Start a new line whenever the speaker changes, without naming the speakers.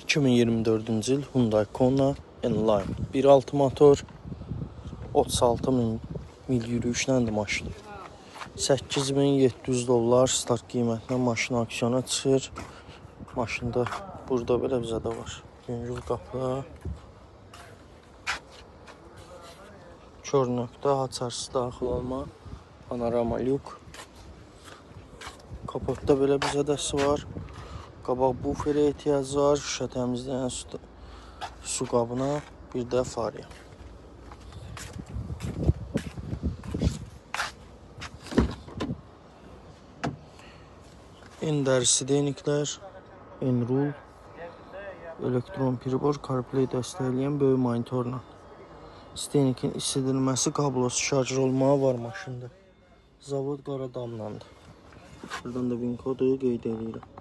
2024-cü il Hyundai Kona N-Line 1.6 motor, 36 min mil yürüyüşləndir maşın. $8.700 start qiymətinə maşın aksiyona çıxır. Maşında burada belə bizə də var. Yüngül qapı, kör nöqtə, haçarsız daxil olma, panorama lyuk. Kapotda belə bir zədəsi var. Qabaq buferə ehtiyac var, şüşə təmizləyən su qabına, bir də farya. En dərisi deniklər, en rul, elektron pribor, CarPlay dəstəkləyən böyük monitorla. Stenikin isidilməsi, kablosu şarj olmağı var maşında. Zavod Qaradamlandır. Buradan da VIN kodu qeyd edirəm.